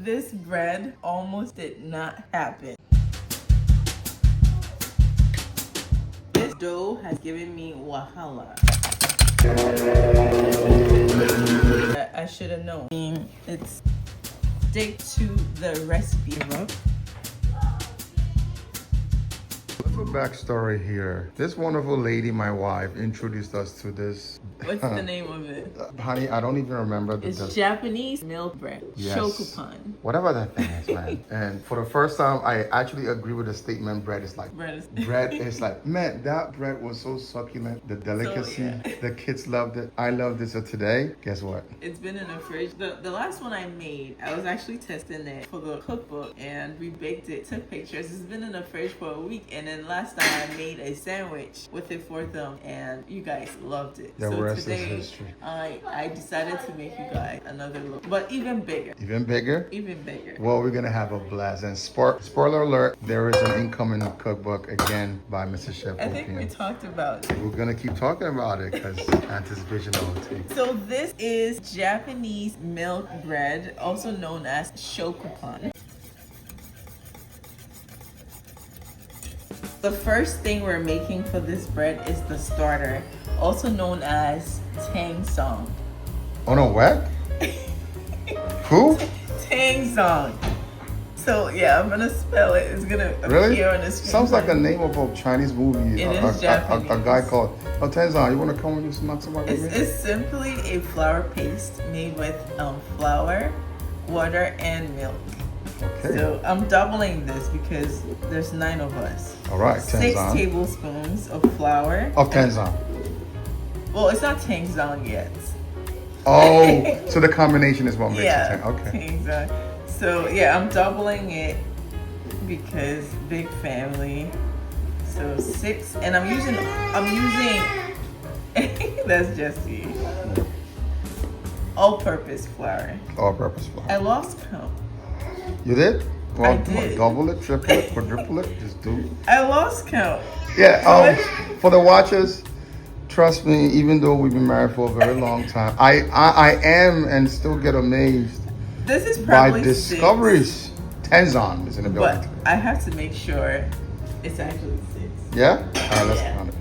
This bread almost did not happen. This dough has given me wahala. I should have known. I mean, it's stick to the recipe book. Little backstory here. This wonderful lady, my wife, introduced us to this. What's the name of it? Honey, I don't even remember It's Japanese milk bread. Yes. Shokupan. Whatever that thing is, man. And for the first time, I actually agree with the statement. Bread is like bread is like, man, that bread was so succulent. The delicacy, So, yeah. The kids loved it. I loved it. So today, guess what? It's been in the fridge. The last one I made, I was actually testing it for the cookbook and we baked it, took pictures. It's been in the fridge for a week, and then last time I made a sandwich with it for them and you guys loved it. The rest today, is history. I decided to make you guys another look, but even bigger. Even bigger? Even bigger. Well, we're gonna have a blast. And spoiler alert, there is an incoming cookbook again by Mr. Chef. I think we talked about it. We're gonna keep talking about it because anticipation all it takes. So this is Japanese milk bread, also known as shokupan. The first thing we're making for this bread is the starter, also known as tangsong. Oh no, what? Who? Tangsong. So yeah, I'm gonna spell it. It's gonna Really? appear on the screen. Sounds like a name of a Chinese movie. It is Japanese. A guy called, oh, Tenzan, you wanna come and do some with me? It's simply a flour paste made with flour, water, and milk. Okay. So I'm doubling this because there's 9 of us. All right, 6 Tenzan. tablespoons of flour. Of Tenzan. Well, it's not tangsong yet. Oh, so the combination is what makes Yeah, it Tenzan. Okay. tangsong. So yeah, I'm doubling it because big family. So 6, and I'm using that's Jesse. All-purpose flour. All-purpose flour. I lost count. You did? Well, I did. Double it, triple it, quadruple it, just do. I lost count. Yeah. For the watchers, trust me. Even though we've been married for a very long time, I am and still get amazed. This is probably by discoveries. 6. Tenzan is in the building. But I have to make sure it's actually 6. Yeah? All right, let's Yeah. count it.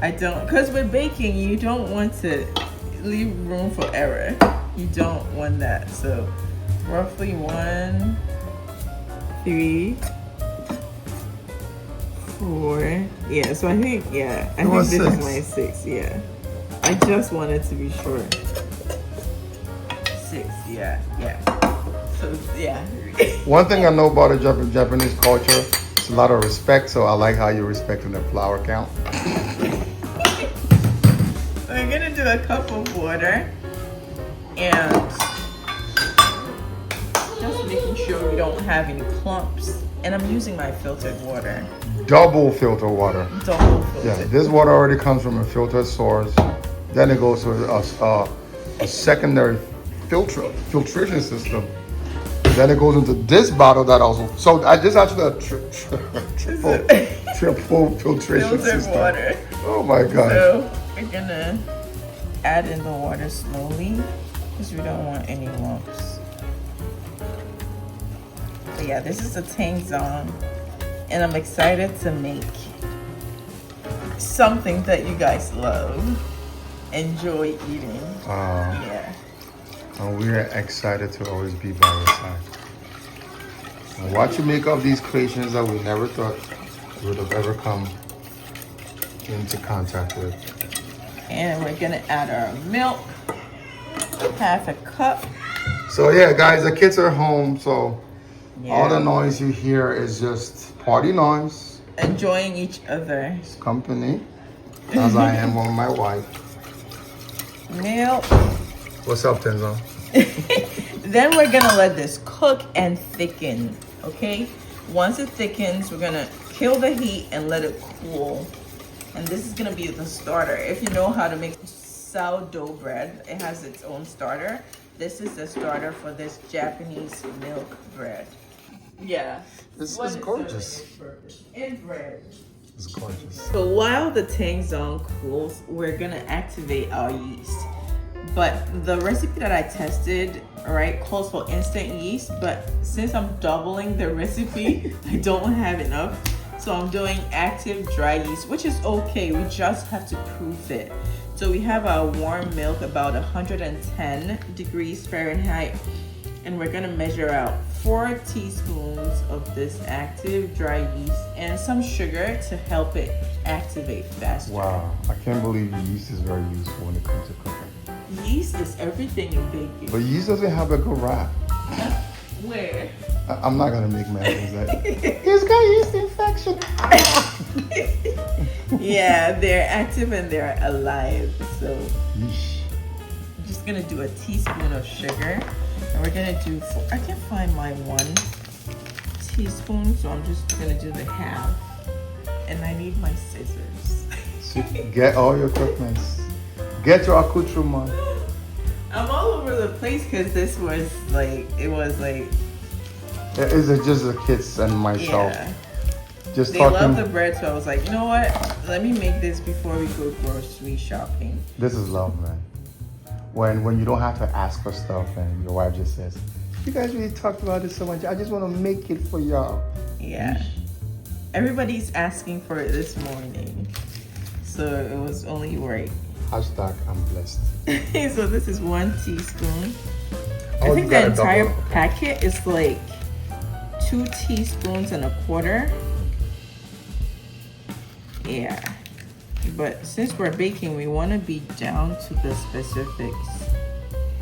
I don't, because with baking, you don't want to leave room for error. You don't want that. So roughly 1, 3, 4. Yeah, so I think, I think this is my 6. Yeah. I just wanted to be sure. 6, yeah. So, yeah. One thing I know about the Japanese culture, it's a lot of respect, so I like how you're respecting the flour count. We're gonna do a cup of water and just making sure we don't have any clumps. And I'm using my filtered water. Double filter water. Double filtered. Yeah, this water already comes from a filtered source. Then it goes to a secondary filtration system. Then it goes into this bottle that also. So I just actually a triple filtration Filtered system. water. Oh my god. So we're gonna add in the water slowly because we don't want any lumps. So yeah, this is a tangsong, and I'm excited to make something that you guys love, enjoy eating. Yeah. And we are excited to always be by your side. And watch you make up these creations that we never thought we would have ever come into contact with. And we're gonna add our milk, 1/2 cup. So yeah, guys, the kids are home, so Yeah. all the noise you hear is just party noise. Enjoying each other's Company, as I am with my wife. milk. What's up, Tenzan? Then we're gonna let this cook and thicken, okay? Once it thickens, we're gonna kill the heat and let it cool. And this is gonna be the starter. If you know how to make sourdough bread, it has its own starter. This is the starter for this Japanese milk bread. Yeah. This is gorgeous. And bread. It's gorgeous. So while the tangsong cools, we're gonna activate our yeast. But the recipe that I tested all right, calls for instant yeast, but since I'm doubling the recipe, I don't have enough. So I'm doing active dry yeast, which is okay. We just have to proof it. So we have our warm milk about 110 degrees Fahrenheit, and we're gonna measure out 4 teaspoons of this active dry yeast and some sugar to help it activate faster. Wow, I can't believe yeast is very useful when it comes to cooking. Yeast is everything in baking. But yeast doesn't have a good rap. Where? I'm not gonna make mentions that. He's got yeast infection. Yeah, they're active and they're alive. So Yeesh. I'm just gonna do a teaspoon of sugar, and we're gonna do. I can't find my 1 teaspoon, so I'm just gonna do the half. And I need my scissors. So get all your equipments. Get your accoutrement. I'm all over the place because this was like, it was like. Is it just the kids and myself? Yeah. Just They talking. love the bread, so I was like, you know what? Let me make this before we go grocery shopping. This is love, man. When you don't have to ask for stuff and your wife just says, "You guys really talked about this so much. I just want to make it for y'all." Yeah. Everybody's asking for it this morning, so it was only right. Hashtag I'm blessed. So this is 1 teaspoon. Oh, I you think the gotta entire double. packet is like 2 teaspoons and a quarter. Yeah. But since we're baking, we want to be down to the specifics.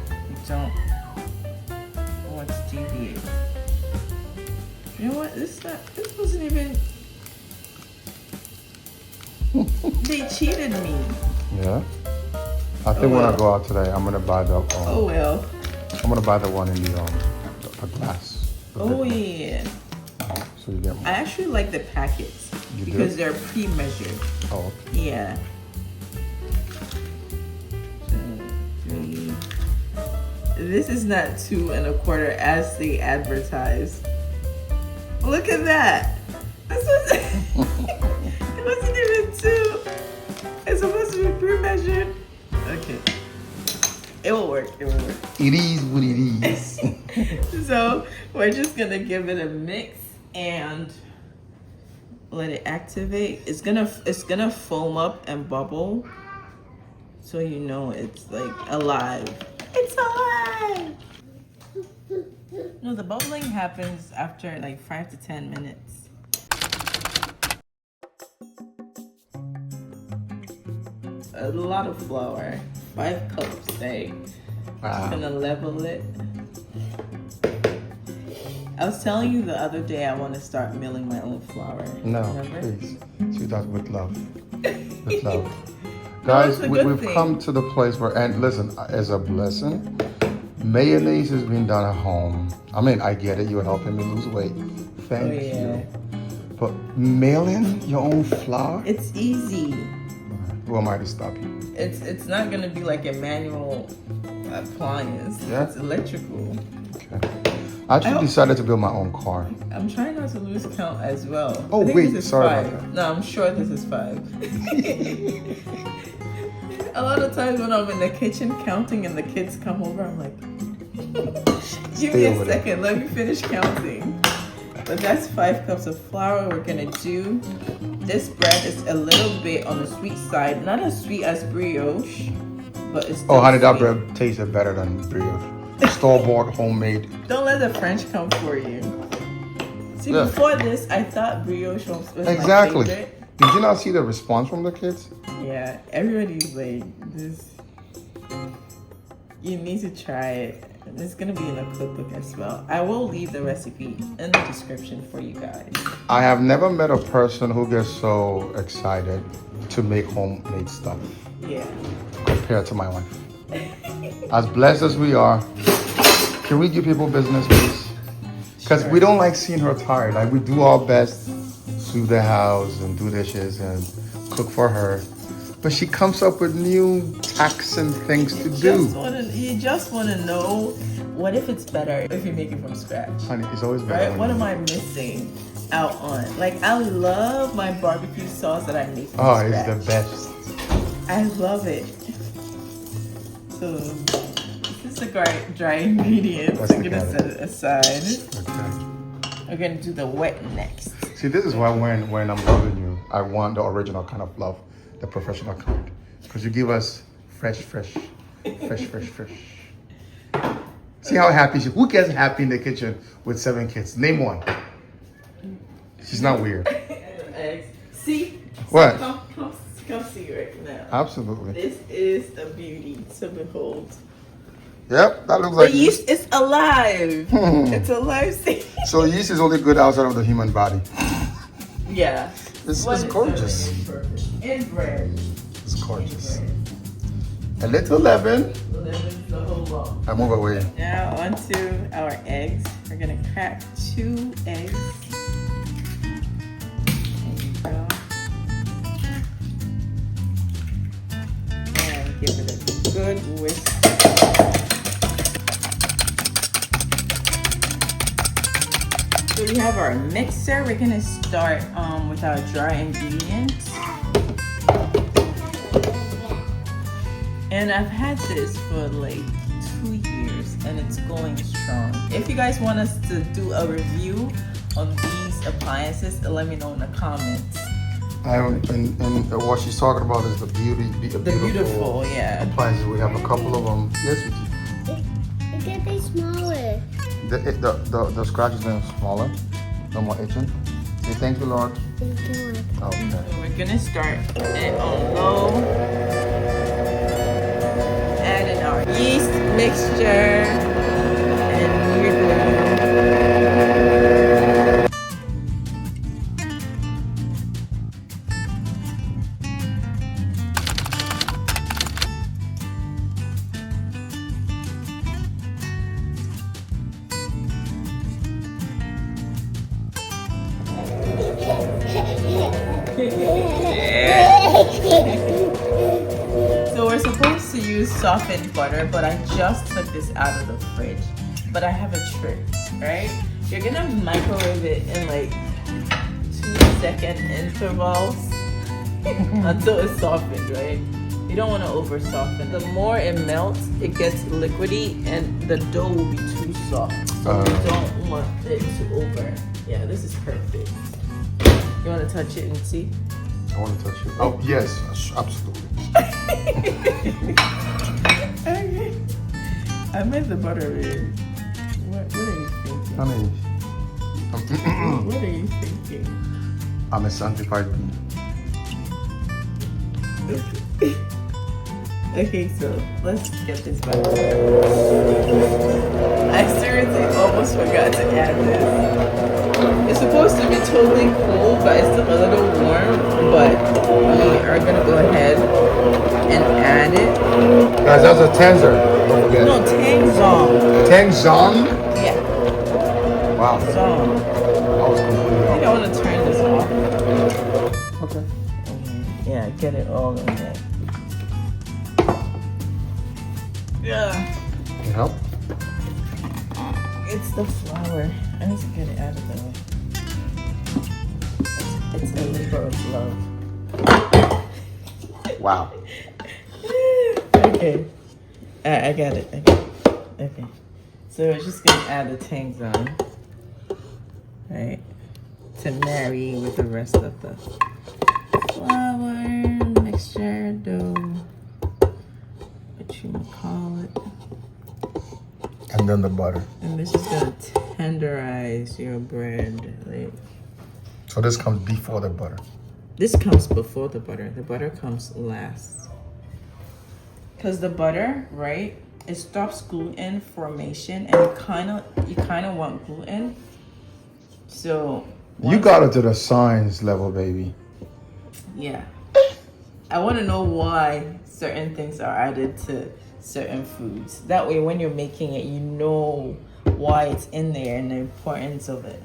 We don't want to deviate. You know what? This wasn't even. They cheated me. Yeah. I think when I go out today, I'm gonna buy the. Oh well. I'm gonna buy the one in the glass. The Oh big one. yeah. So you get one. I actually like the packets You do? because they're pre-measured. Oh, Yeah. 2, 3. This is not 2 and a quarter as they advertise. Look at that. This was it wasn't even 2. It's supposed to be pre-measured. Okay. It will work. It will work. it is what it is. So we're just gonna give it a mix and let it activate. It's gonna foam up and bubble, so you know it's like alive. It's alive. No, the bubbling happens after like 5 to 10 minutes. A lot of flour, 5 cups. Say, Wow. I'm gonna level it. I was telling you the other day I want to start milling my own flour. No, Remember? please. Do that with love. With love. No, Guys, it's a good we've thing. come to the place where, and listen, as a blessing, mayonnaise is being done at home. I mean, I get it. You're helping me lose weight. Thank Oh, yeah. you. But mailing your own flour? It's easy. Who am I to stop you? It's not gonna be like a manual appliance. Yeah. It's electrical. Okay. I actually decided to build my own car. I'm trying not to lose count as well. Oh, I think wait, this is sorry 5. about that. No, I'm sure this is 5. A lot of times when I'm in the kitchen counting and the kids come over, I'm like, give me Stay a over there. second, let me finish counting. But that's 5 cups of flour we're gonna do. This bread is a little bit on the sweet side, not as sweet as brioche, but it's still Oh, honey, that sweet. bread tasted better than brioche. Store-bought, homemade. Don't let the French come for you. See, Yeah. before this, I thought brioche was Exactly. my favorite. Did you not see the response from the kids? Yeah, everybody's like, this. You need to try it. It's gonna be in the cookbook as well. I will leave the recipe in the description for you guys. I have never met a person who gets so excited to make homemade stuff Yeah. compared to my wife. As blessed as we are, can we give people business, please? Because we don't like seeing her tired. Like, we do our best, sweep the house and do dishes and cook for her. But she comes up with new taxing things to do. You just want to know, what if it's better if you make it from scratch? Honey, it's always better. Right? when What you- am I missing out on? Like, I love my barbecue sauce that I make from Oh, scratch. it's the best. I love it. So, this is the dry ingredients. Let's I'm gonna look set at it aside. Okay. We're gonna do the wet next. See, this is why when I'm loving you, I want the original kind of love, the professional kind. Because you give us fresh. See how happy she, who gets happy in the kitchen with 7 kids? Name one. She's not weird. See? What? Come see right now. Absolutely. This is a beauty to behold. Yep, that looks The like yeast is alive. It's alive. See? So yeast is only good outside of the human body. Yeah. This What is gorgeous. In bread. It's gorgeous. A little leaven. The whole lot. I move away. Now onto our eggs. We're gonna crack 2 eggs. There you go. And give it a good whisk. So we have our mixer. We're gonna start with our dry ingredients. And I've had this for like 2 years and it's going strong. If you guys want us to do a review on these appliances, let me know in the comments. And what she's talking about is the beautiful yeah. appliances. We have a couple of them. Yes, we do. It can be smaller. The scratches are smaller. No more itching. Say thank you, Lord. Thank you. Okay. So we're gonna start it on low. Add in our yeast mixture. And we're good. So we're supposed to use softened butter, but I just took this out of the fridge. But I have a trick, right? You're gonna microwave it in like 2-second intervals until it's softened, right? You don't want to over soften. The more it melts, it gets liquidy and the dough will be too soft. So you don't want it to over. Yeah, this is perfect. You want to touch it and see? I want to touch it. Oh, yes, absolutely. Okay. I made the butter in. What are you thinking? Honey, What are you thinking? I'm a sanctified being. Okay, so let's get this back. I seriously almost forgot to add this. It's supposed to be totally cool, but it's still a little warm. But we are gonna go ahead and add it. Guys, that's a Tanzer. Don't forget. No, Tangzong. Tangzong? Yeah, Wow. Zong. I was completely I think I off. want to turn this off. Okay. Yeah, get it all in there. Yeah. Can you help? It's the flour. I need to get it out of the way. It's a labor of love. Wow. Okay. I got it. Okay. So we're just gonna add the tangs on. Right. To marry with the rest of the flour, mixture, dough, what you call it. And then the butter. And this is gonna tenderize your bread. Like, So this comes before the butter. this comes before the butter. The butter comes last. Cause the butter, right? It stops gluten formation, and you kind of want gluten. So You got it to the science level, baby. yeah, I want to know why certain things are added to certain foods. That way, when you're making it, you know why it's in there and the importance of it,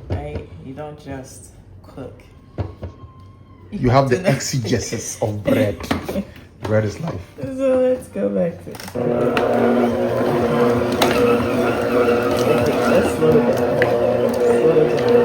right? You don't just cook. You have the exegesis of bread. Bread is life. So let's go back to it. Let's slow it down. Slow it down.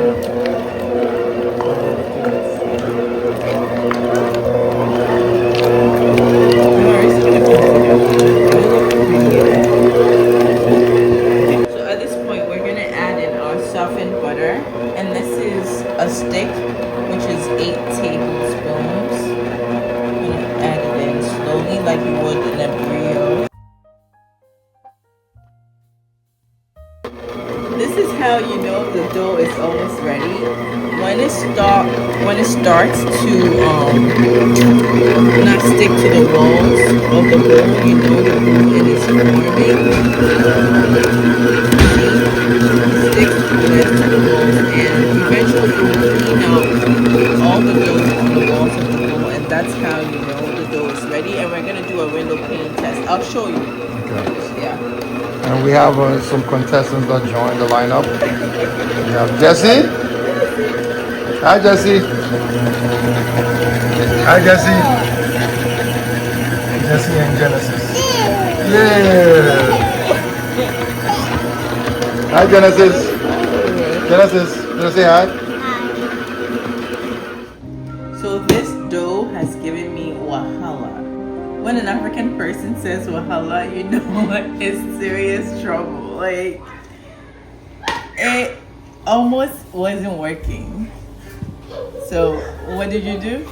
softened butter, and this is a stick, which is 8 tablespoons. I'm gonna add it in slowly, like you would in a brioche. This is how you know the dough is almost ready. When it starts to not stick to the walls of the bowl, you know it is forming. Stick to the walls, and eventually you will clean out all the dough on the walls of the bowl, and that's how you know the dough is ready. And we're gonna do a window pane test. I'll show you. Okay. Yeah. And we have some contestants that joined the lineup. We have Jesse. Hi, Jesse. Hi, Jesse. Jesse and Genesis. Yeah. Hi, Genesis. Genesis, you want to say hi? So this dough has given me wahala. When an African person says wahala, you know it's serious trouble. Like, it almost wasn't working. So what did you do?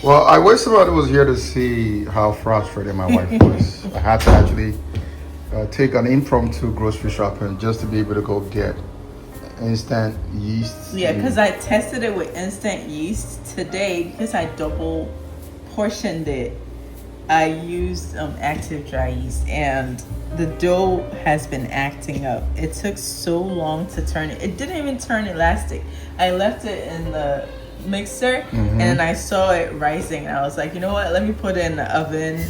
Well, I wish somebody was here to see how frustrated my wife was. I had to actually take an impromptu grocery shopping just to be able to go get instant yeast. Yeah, because I tested it with instant yeast today. Because I double portioned it, I used active dry yeast, and the dough has been acting up. It took so long to turn it. It didn't even turn elastic. I left it in the mixer, and I saw it rising. I was like, you know what? Let me put it in the oven.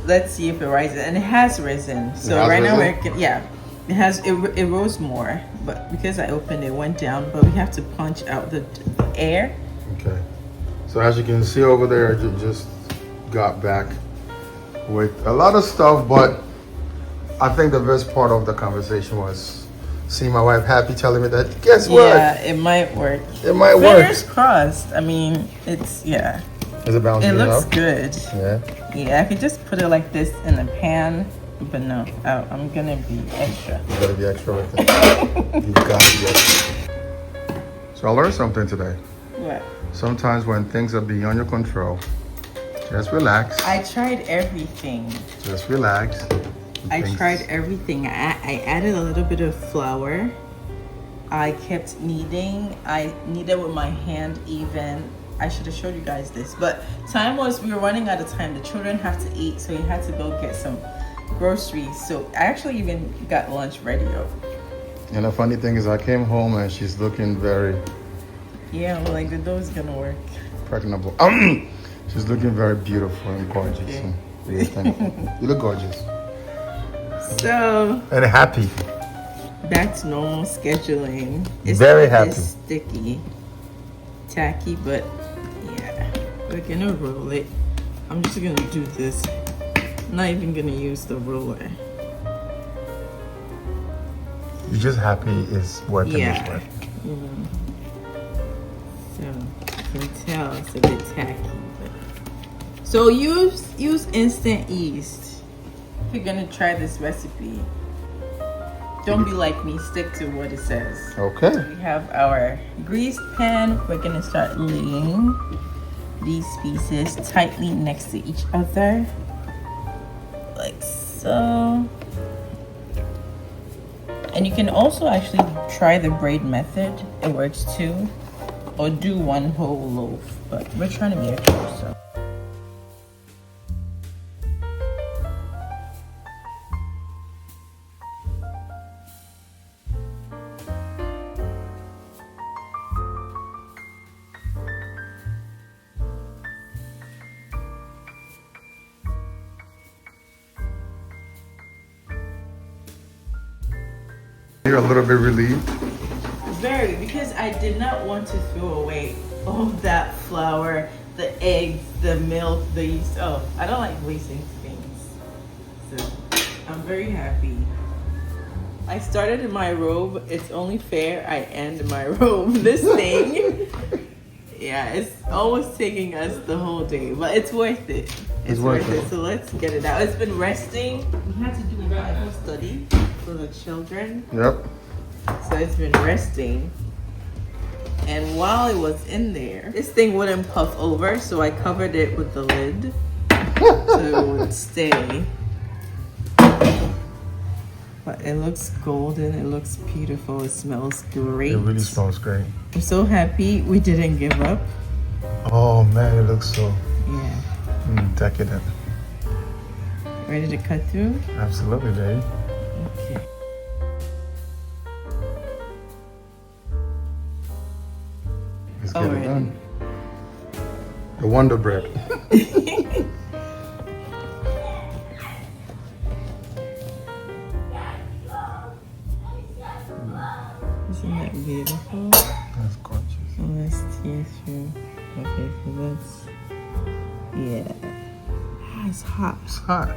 Let's see if it rises, and it has risen. So right now it rose more, but because I opened it, went down. But we have to punch out the air. Okay. So as you can see over there, I just got back with a lot of stuff, but I think the best part of the conversation was seeing my wife happy, telling me that guess what? Yeah, it might work. It might work. Fingers crossed. I mean, it's Is it bouncing It looks enough? good. Yeah. Yeah, I could just put it like this in a pan, but no, I'm gonna be extra. You gotta be extra with it. You gotta be extra. So I learned something today. What? Sometimes when things are beyond your control, just relax. I tried everything. Just relax. I tried everything. I added a little bit of flour. I kept kneading. I kneaded with my hand even. I should have showed you guys this, but we were running out of time. The children have to eat, so you had to go get some groceries. So I actually even got lunch ready up. And the funny thing is, I came home and she's looking very... Yeah, well, like the dough's gonna work. Pregnant. She's looking very beautiful and gorgeous. Okay. And really thankful. You look gorgeous. So... And happy. Back to normal scheduling. It's very not happy. this sticky, tacky, but yeah, we're gonna roll it. I'm just gonna do this. I'm not even gonna use the roller. You're just happy it's working this way. So you can tell it's a bit tacky. But... So use instant yeast if you're gonna try this recipe. Don't be like me, stick to what it says. Okay. We have our greased pan. We're gonna start laying these pieces tightly next to each other, like so. And you can also actually try the braid method. It works too. Or do one whole loaf, but we're trying to be extra, so. You're a little bit relieved? Very, because I did not want to throw away all that flour, the eggs, the milk, the yeast. Oh, I don't like wasting things. So I'm very happy. I started in my robe. It's only fair I end my robe. This thing, yeah, it's almost taking us the whole day, but it's worth it. It's worth it. So let's get it out. It's been resting. We had to do a Bible study for the children. Yep. So it's been resting. And while it was in there, this thing wouldn't puff over, so I covered it with the lid so it would stay. But it looks golden, it looks beautiful, it smells great. It really smells great. I'm so happy we didn't give up. Oh man, it looks so decadent. Ready to cut through? Absolutely, babe. Okay. Let's get it Alright. done. The Wonder Bread. Isn't that beautiful? That's gorgeous. So let's tear through. Okay, so that's, yeah. Ah, it's hot. It's hot.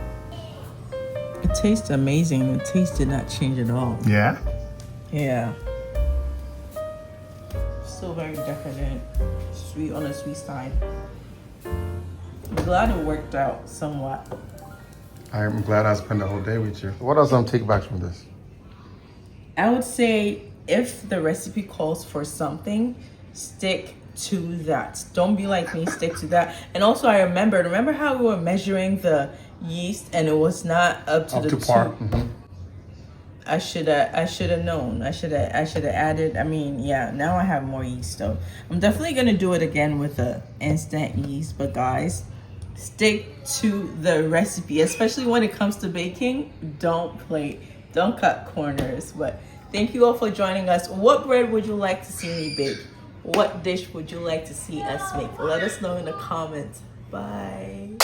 It tastes amazing. The taste did not change at all. Yeah? Yeah. Still very decadent. Sweet on the sweet side. I'm glad it worked out somewhat. I'm glad I spent the whole day with you. What are some takebacks from this? I would say if the recipe calls for something, stick to that. Don't be like me, stick to that. And also I remember how we were measuring the yeast and it was not up to par. I should have known. I should have added. I mean, yeah, now I have more yeast though. I'm definitely gonna do it again with the instant yeast, but guys, stick to the recipe, especially when it comes to baking. Don't cut corners. But thank you all for joining us. What bread would you like to see me bake? What dish would you like to see us make? Let us know in the comments. Bye.